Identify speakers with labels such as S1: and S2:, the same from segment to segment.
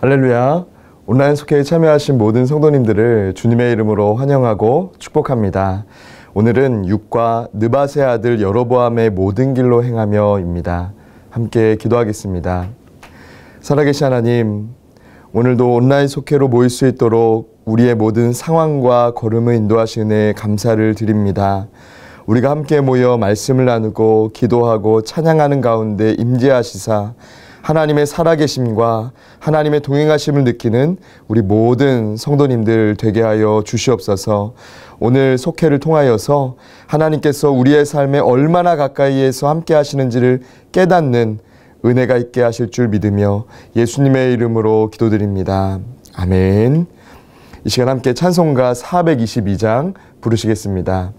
S1: 할렐루야. 온라인 속회에 참여하신 모든 성도님들을 주님의 이름으로 환영하고 축복합니다. 오늘은 6과 느밧의 아들 여로보암의 모든 길로 행하며입니다. 함께 기도하겠습니다. 살아계신 하나님, 오늘도 온라인 속회로 모일 수 있도록 우리의 모든 상황과 걸음을 인도하시는 감사를 드립니다. 우리가 함께 모여 말씀을 나누고 기도하고 찬양하는 가운데 임재하시사 하나님의 살아계심과 하나님의 동행하심을 느끼는 우리 모든 성도님들 되게 하여 주시옵소서. 오늘 속회를 통하여서 하나님께서 우리의 삶에 얼마나 가까이에서 함께 하시는지를 깨닫는 은혜가 있게 하실 줄 믿으며 예수님의 이름으로 기도드립니다. 아멘. 이 시간 함께 찬송가 422장 부르시겠습니다.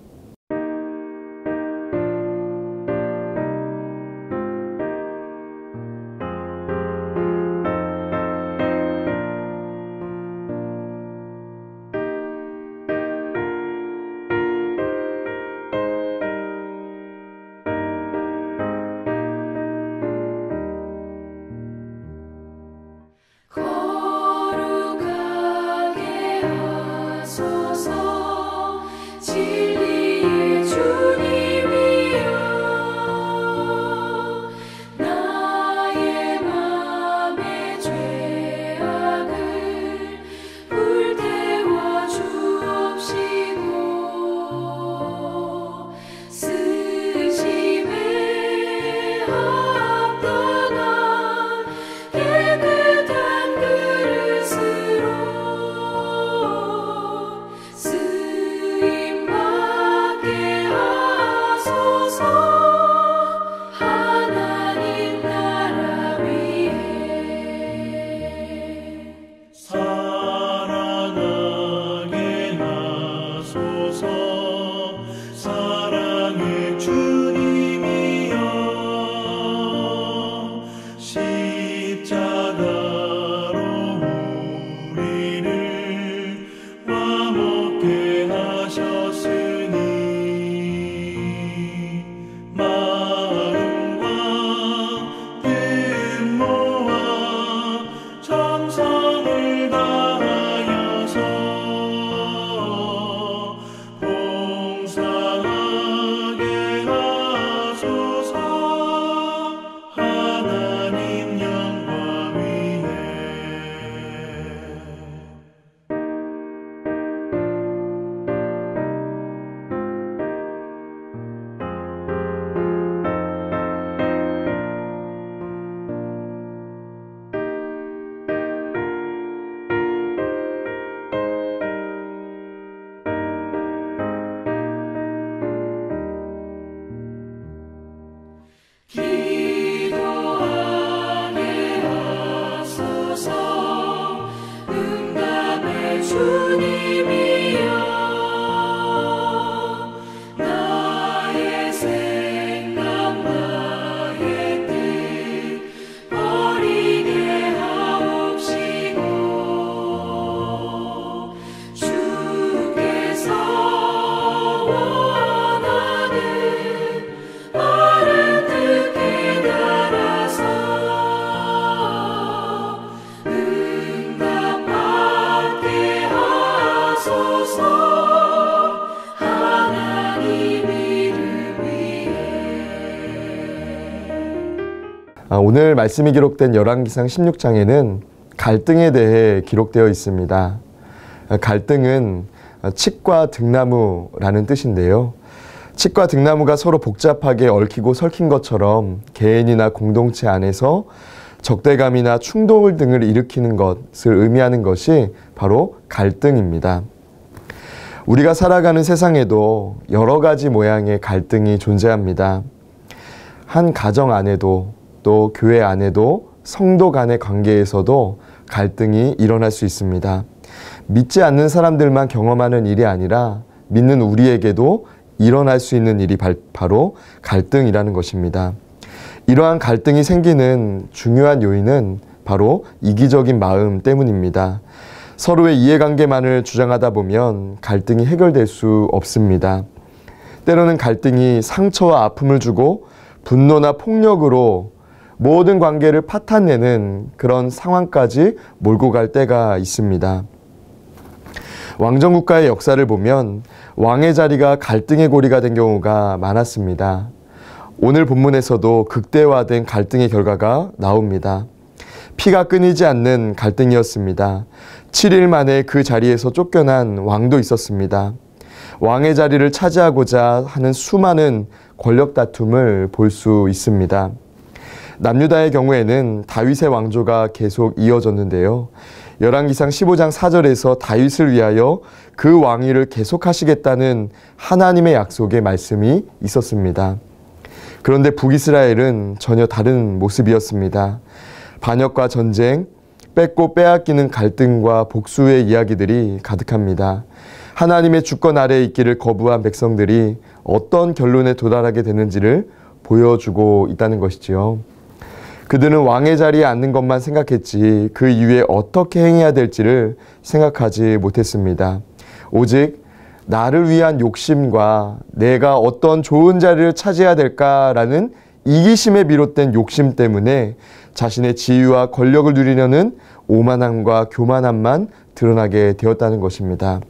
S1: 오늘 말씀이 기록된 열왕기상 16장에는 갈등에 대해 기록되어 있습니다. 갈등은 칡과 등나무라는 뜻인데요. 칡과 등나무가 서로 복잡하게 얽히고 설킨 것처럼 개인이나 공동체 안에서 적대감이나 충돌 등을 일으키는 것을 의미하는 것이 바로 갈등입니다. 우리가 살아가는 세상에도 여러 가지 모양의 갈등이 존재합니다. 한 가정 안에도 또 교회 안에도 성도 간의 관계에서도 갈등이 일어날 수 있습니다. 믿지 않는 사람들만 경험하는 일이 아니라 믿는 우리에게도 일어날 수 있는 일이 바로 갈등이라는 것입니다. 이러한 갈등이 생기는 중요한 요인은 바로 이기적인 마음 때문입니다. 서로의 이해관계만을 주장하다 보면 갈등이 해결될 수 없습니다. 때로는 갈등이 상처와 아픔을 주고 분노나 폭력으로 모든 관계를 파탄내는 그런 상황까지 몰고 갈 때가 있습니다. 왕정국가의 역사를 보면 왕의 자리가 갈등의 고리가 된 경우가 많았습니다. 오늘 본문에서도 극대화된 갈등의 결과가 나옵니다. 피가 끊이지 않는 갈등이었습니다. 7일 만에 그 자리에서 쫓겨난 왕도 있었습니다. 왕의 자리를 차지하고자 하는 수많은 권력 다툼을 볼 수 있습니다. 남유다의 경우에는 다윗의 왕조가 계속 이어졌는데요. 열왕기상 15장 4절에서 다윗을 위하여 그 왕위를 계속하시겠다는 하나님의 약속의 말씀이 있었습니다. 그런데 북이스라엘은 전혀 다른 모습이었습니다. 반역과 전쟁, 뺏고 빼앗기는 갈등과 복수의 이야기들이 가득합니다. 하나님의 주권 아래에 있기를 거부한 백성들이 어떤 결론에 도달하게 되는지를 보여주고 있다는 것이지요. 그들은 왕의 자리에 앉는 것만 생각했지 그 이후에 어떻게 행해야 될지를 생각하지 못했습니다. 오직 나를 위한 욕심과 내가 어떤 좋은 자리를 차지해야 될까라는 이기심에 비롯된 욕심 때문에 자신의 지위와 권력을 누리려는 오만함과 교만함만 드러나게 되었다는 것입니다.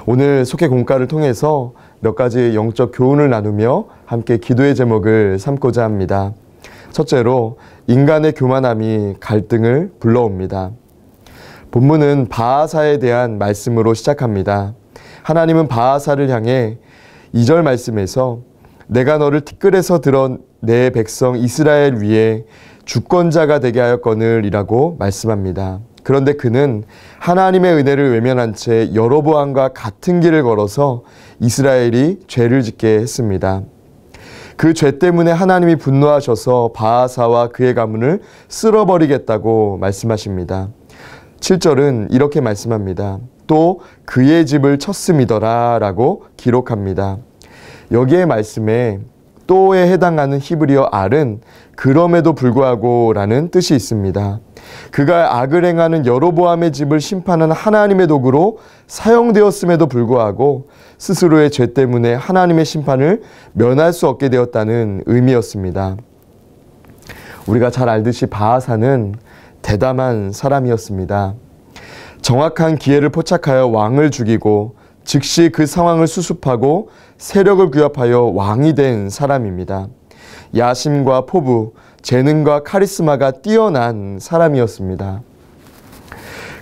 S1: 오늘 속회 공과를 통해서 몇 가지 영적 교훈을 나누며 함께 기도의 제목을 삼고자 합니다. 첫째로 인간의 교만함이 갈등을 불러옵니다. 본문은 바하사에 대한 말씀으로 시작합니다. 하나님은 바하사를 향해 2절 말씀에서 내가 너를 티끌에서 들어 내 백성 이스라엘 위에 주권자가 되게 하였거늘이라고 말씀합니다. 그런데 그는 하나님의 은혜를 외면한 채 여로보암과 같은 길을 걸어서 이스라엘이 죄를 짓게 했습니다. 그 죄 때문에 하나님이 분노하셔서 바하사와 그의 가문을 쓸어버리겠다고 말씀하십니다. 7절은 이렇게 말씀합니다. 또 그의 집을 쳤음이더라 라고 기록합니다. 여기에 말씀에 또에 해당하는 히브리어 알은 그럼에도 불구하고 라는 뜻이 있습니다. 그가 악을 행하는 여로보암의 집을 심판하는 하나님의 도구로 사용되었음에도 불구하고 스스로의 죄 때문에 하나님의 심판을 면할 수 없게 되었다는 의미였습니다. 우리가 잘 알듯이 바하사는 대담한 사람이었습니다. 정확한 기회를 포착하여 왕을 죽이고 즉시 그 상황을 수습하고 세력을 규합하여 왕이 된 사람입니다. 야심과 포부, 재능과 카리스마가 뛰어난 사람이었습니다.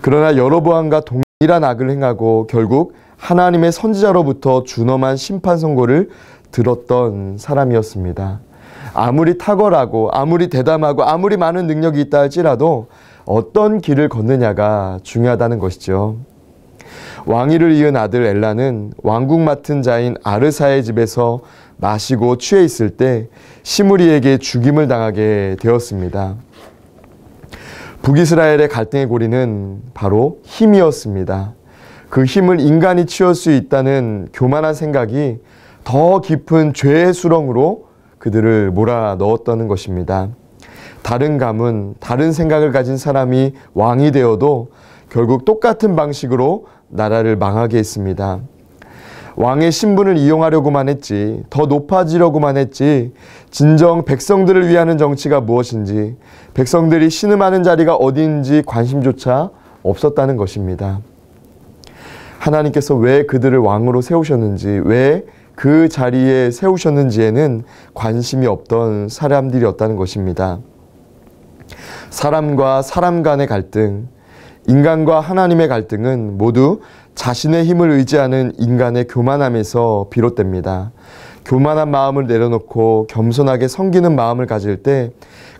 S1: 그러나 여로보암과 동일한 악을 행하고 결국 하나님의 선지자로부터 준엄한 심판 선고를 들었던 사람이었습니다. 아무리 탁월하고 아무리 대담하고 아무리 많은 능력이 있다 할지라도 어떤 길을 걷느냐가 중요하다는 것이죠. 왕위를 이은 아들 엘라는 왕국 맡은 자인 아르사의 집에서 마시고 취해 있을 때 시므리에게 죽임을 당하게 되었습니다. 북이스라엘의 갈등의 고리는 바로 힘이었습니다. 그 힘을 인간이 취할 수 있다는 교만한 생각이 더 깊은 죄의 수렁으로 그들을 몰아 넣었다는 것입니다. 다른 가문, 다른 생각을 가진 사람이 왕이 되어도 결국 똑같은 방식으로 나라를 망하게 했습니다. 왕의 신분을 이용하려고만 했지, 더 높아지려고만 했지, 진정 백성들을 위하는 정치가 무엇인지, 백성들이 신음하는 자리가 어디인지 관심조차 없었다는 것입니다. 하나님께서 왜 그들을 왕으로 세우셨는지, 왜 그 자리에 세우셨는지에는 관심이 없던 사람들이었다는 것입니다. 사람과 사람 간의 갈등, 인간과 하나님의 갈등은 모두 자신의 힘을 의지하는 인간의 교만함에서 비롯됩니다. 교만한 마음을 내려놓고 겸손하게 섬기는 마음을 가질 때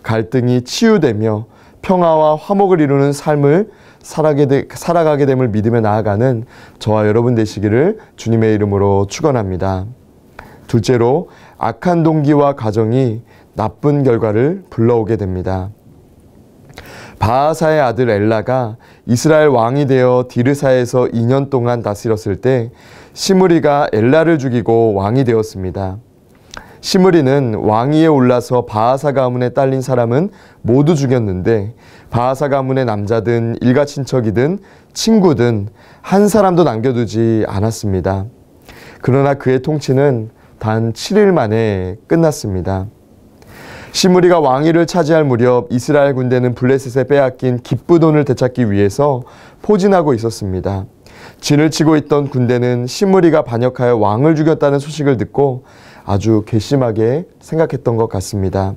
S1: 갈등이 치유되며 평화와 화목을 이루는 삶을 살아가게 됨을 믿으며 나아가는 저와 여러분 되시기를 주님의 이름으로 축원합니다. 둘째로 악한 동기와 가정이 나쁜 결과를 불러오게 됩니다. 바하사의 아들 엘라가 이스라엘 왕이 되어 디르사에서 2년 동안 다스렸을 때 시므리가 엘라를 죽이고 왕이 되었습니다. 시므리는 왕위에 올라서 바하사 가문에 딸린 사람은 모두 죽였는데 바하사 가문의 남자든 일가 친척이든 친구든 한 사람도 남겨두지 않았습니다. 그러나 그의 통치는 단 7일 만에 끝났습니다. 시므리가 왕위를 차지할 무렵 이스라엘 군대는 블레셋에 빼앗긴 기브돈을 되찾기 위해서 포진하고 있었습니다. 진을 치고 있던 군대는 시므리가 반역하여 왕을 죽였다는 소식을 듣고 아주 괘씸하게 생각했던 것 같습니다.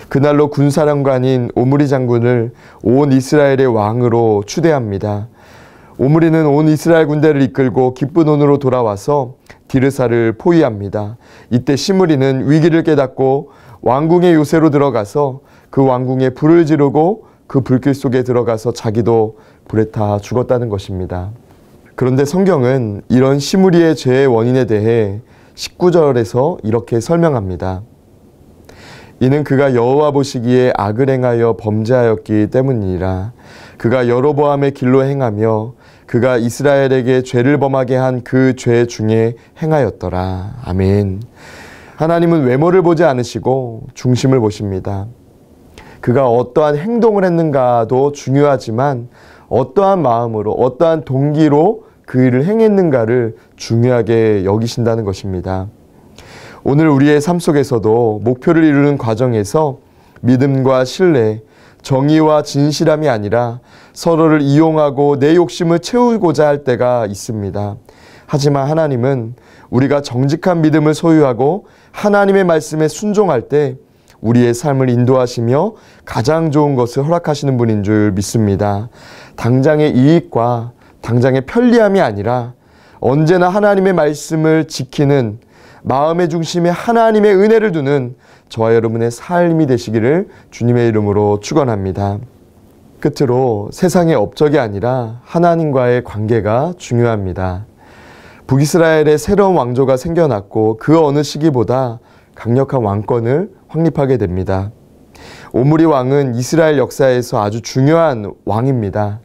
S1: 그날로 군사령관인 오므리 장군을 온 이스라엘의 왕으로 추대합니다. 오므리는 온 이스라엘 군대를 이끌고 기브돈으로 돌아와서 디르사를 포위합니다. 이때 시므리는 위기를 깨닫고 왕궁의 요새로 들어가서 그 왕궁에 불을 지르고 그 불길 속에 들어가서 자기도 불에 타 죽었다는 것입니다. 그런데 성경은 이런 시므리의 죄의 원인에 대해 19절에서 이렇게 설명합니다. 이는 그가 여호와 보시기에 악을 행하여 범죄하였기 때문이니라. 그가 여로보암의 길로 행하며 그가 이스라엘에게 죄를 범하게 한 그 죄 중에 행하였더라. 아멘. 하나님은 외모를 보지 않으시고 중심을 보십니다. 그가 어떠한 행동을 했는가도 중요하지만 어떠한 마음으로 어떠한 동기로 그 일을 행했는가를 중요하게 여기신다는 것입니다. 오늘 우리의 삶 속에서도 목표를 이루는 과정에서 믿음과 신뢰, 정의와 진실함이 아니라 서로를 이용하고 내 욕심을 채우고자 할 때가 있습니다. 하지만 하나님은 우리가 정직한 믿음을 소유하고 하나님의 말씀에 순종할 때 우리의 삶을 인도하시며 가장 좋은 것을 허락하시는 분인 줄 믿습니다. 당장의 이익과 당장의 편리함이 아니라 언제나 하나님의 말씀을 지키는 마음의 중심에 하나님의 은혜를 두는 저와 여러분의 삶이 되시기를 주님의 이름으로 축원합니다. 끝으로 세상의 업적이 아니라 하나님과의 관계가 중요합니다. 북이스라엘에 새로운 왕조가 생겨났고 그 어느 시기보다 강력한 왕권을 확립하게 됩니다. 오므리 왕은 이스라엘 역사에서 아주 중요한 왕입니다.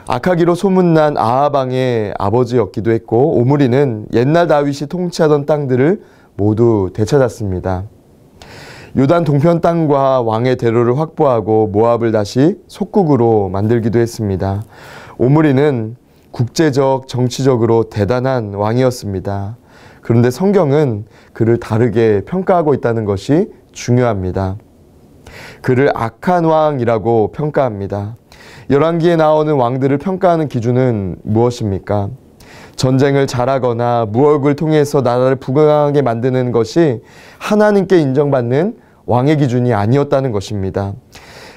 S1: 악하기로 소문난 아합 왕의 아버지였기도 했고 오므리는 옛날 다윗이 통치하던 땅들을 모두 되찾았습니다. 요단 동편 땅과 왕의 대로를 확보하고 모압을 다시 속국으로 만들기도 했습니다. 오므리는 국제적, 정치적으로 대단한 왕이었습니다. 그런데 성경은 그를 다르게 평가하고 있다는 것이 중요합니다. 그를 악한 왕이라고 평가합니다. 열왕기에 나오는 왕들을 평가하는 기준은 무엇입니까? 전쟁을 잘하거나 무역을 통해서 나라를 부강하게 만드는 것이 하나님께 인정받는 왕의 기준이 아니었다는 것입니다.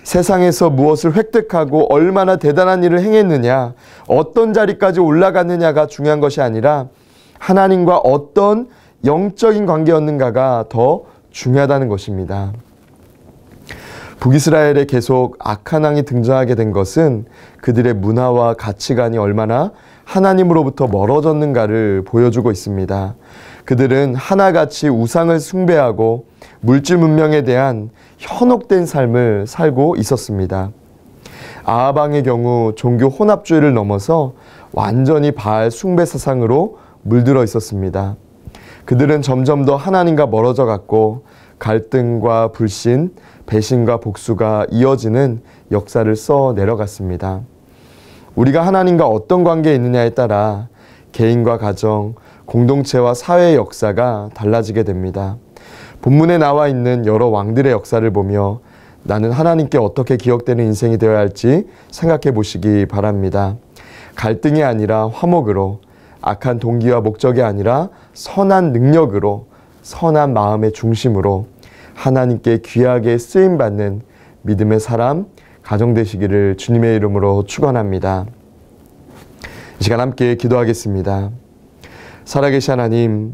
S1: 세상에서 무엇을 획득하고 얼마나 대단한 일을 행했느냐, 어떤 자리까지 올라갔느냐가 중요한 것이 아니라 하나님과 어떤 영적인 관계였는가가 더 중요하다는 것입니다. 북이스라엘에 계속 악한 왕이 등장하게 된 것은 그들의 문화와 가치관이 얼마나 하나님으로부터 멀어졌는가를 보여주고 있습니다. 그들은 하나같이 우상을 숭배하고 물질 문명에 대한 현혹된 삶을 살고 있었습니다. 아합 왕의 경우 종교 혼합주의를 넘어서 완전히 바알 숭배 사상으로 물들어 있었습니다. 그들은 점점 더 하나님과 멀어져 갔고 갈등과 불신, 배신과 복수가 이어지는 역사를 써 내려갔습니다. 우리가 하나님과 어떤 관계에 있느냐에 따라 개인과 가정, 공동체와 사회의 역사가 달라지게 됩니다. 본문에 나와 있는 여러 왕들의 역사를 보며 나는 하나님께 어떻게 기억되는 인생이 되어야 할지 생각해 보시기 바랍니다. 갈등이 아니라 화목으로, 악한 동기와 목적이 아니라 선한 능력으로, 선한 마음의 중심으로 하나님께 귀하게 쓰임받는 믿음의 사람, 가정 되시기를 주님의 이름으로 축원합니다. 이 시간 함께 기도하겠습니다. 살아계신 하나님,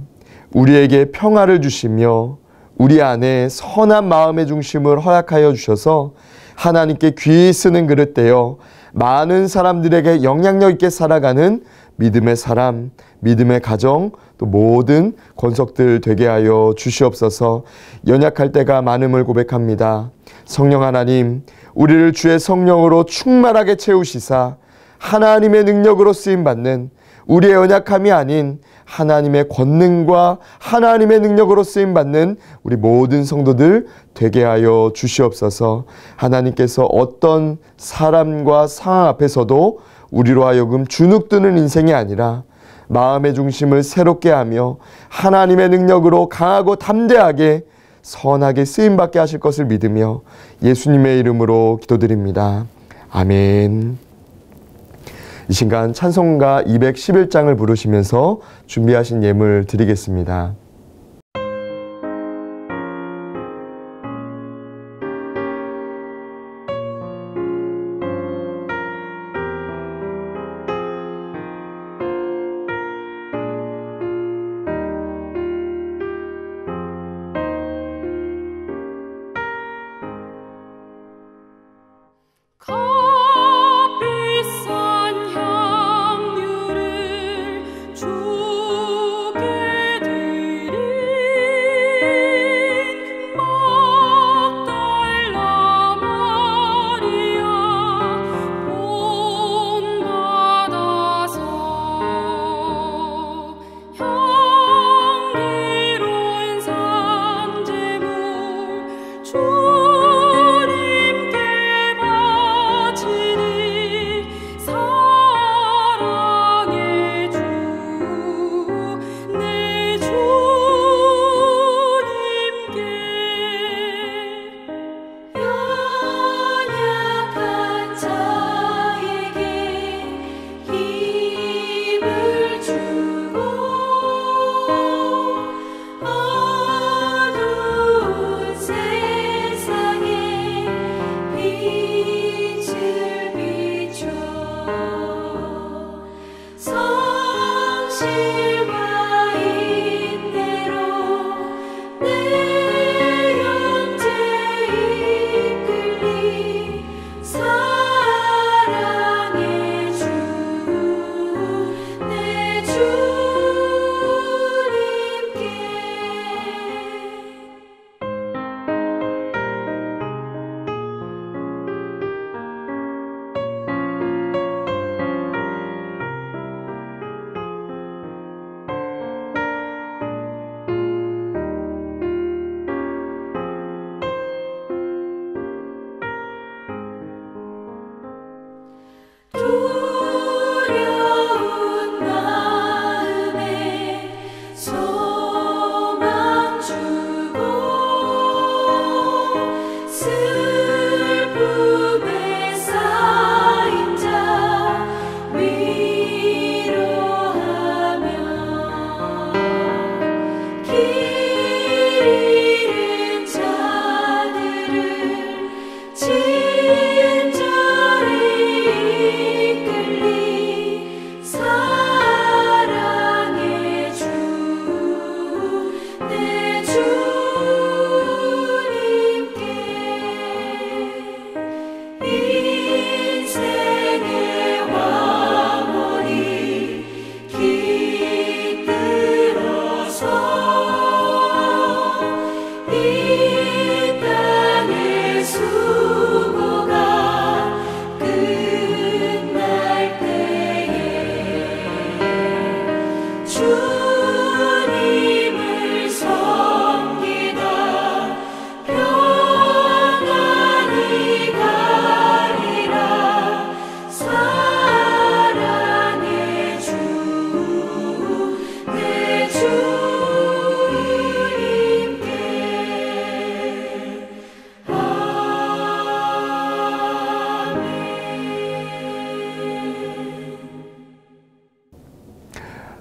S1: 우리에게 평화를 주시며 우리 안에 선한 마음의 중심을 허락하여 주셔서 하나님께 귀히 쓰는 그릇 되어 많은 사람들에게 영향력 있게 살아가는 믿음의 사람, 믿음의 가정, 또 모든 권속들 되게 하여 주시옵소서. 연약할 때가 많음을 고백합니다. 성령 하나님, 우리를 주의 성령으로 충만하게 채우시사 하나님의 능력으로 쓰임받는 우리의 연약함이 아닌 하나님의 권능과 하나님의 능력으로 쓰임받는 우리 모든 성도들 되게 하여 주시옵소서. 하나님께서 어떤 사람과 상황 앞에서도 우리로 하여금 주눅드는 인생이 아니라 마음의 중심을 새롭게 하며 하나님의 능력으로 강하고 담대하게 선하게 쓰임받게 하실 것을 믿으며 예수님의 이름으로 기도드립니다. 아멘. 이 시간 찬송가 211장을 부르시면서 준비하신 예물 드리겠습니다.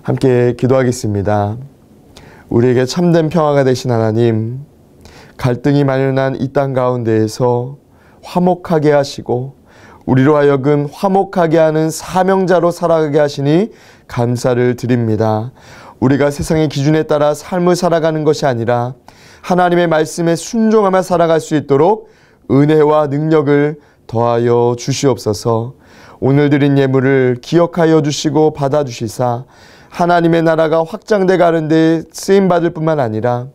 S1: 함께 기도하겠습니다. 우리에게 참된 평화가 되신 하나님, 갈등이 만연한 이 땅 가운데에서 화목하게 하시고 우리로 하여금 화목하게 하는 사명자로 살아가게 하시니 감사를 드립니다. 우리가 세상의 기준에 따라 삶을 살아가는 것이 아니라 하나님의 말씀에 순종하며 살아갈 수 있도록 은혜와 능력을 더하여 주시옵소서. 오늘 드린 예물을 기억하여 주시고 받아주시사 하나님의 나라가 확장돼 가는 데 쓰임받을 뿐만 아니라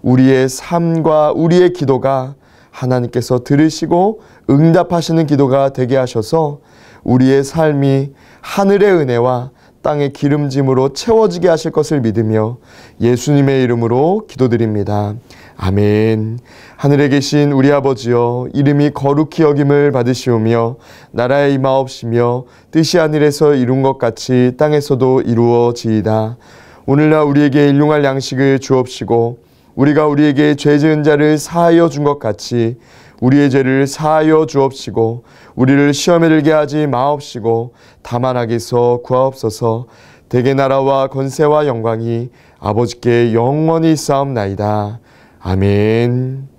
S1: 우리의 삶과 우리의 기도가 하나님께서 들으시고 응답하시는 기도가 되게 하셔서 우리의 삶이 하늘의 은혜와 땅의 기름짐으로 채워지게 하실 것을 믿으며 예수님의 이름으로 기도드립니다. 아멘. 하늘에 계신 우리 아버지여, 이름이 거룩히 여김을 받으시오며 나라에 임하옵시며 뜻이 하늘에서 이룬 것 같이 땅에서도 이루어지이다. 오늘날 우리에게 일용할 양식을 주옵시고 우리가 우리에게 죄 지은 자를 사하여 준 것 같이 우리의 죄를 사하여 주옵시고 우리를 시험에 들게 하지 마옵시고 다만 악에서 구하옵소서. 대개 나라와 권세와 영광이 아버지께 영원히 있사옵나이다. 아멘.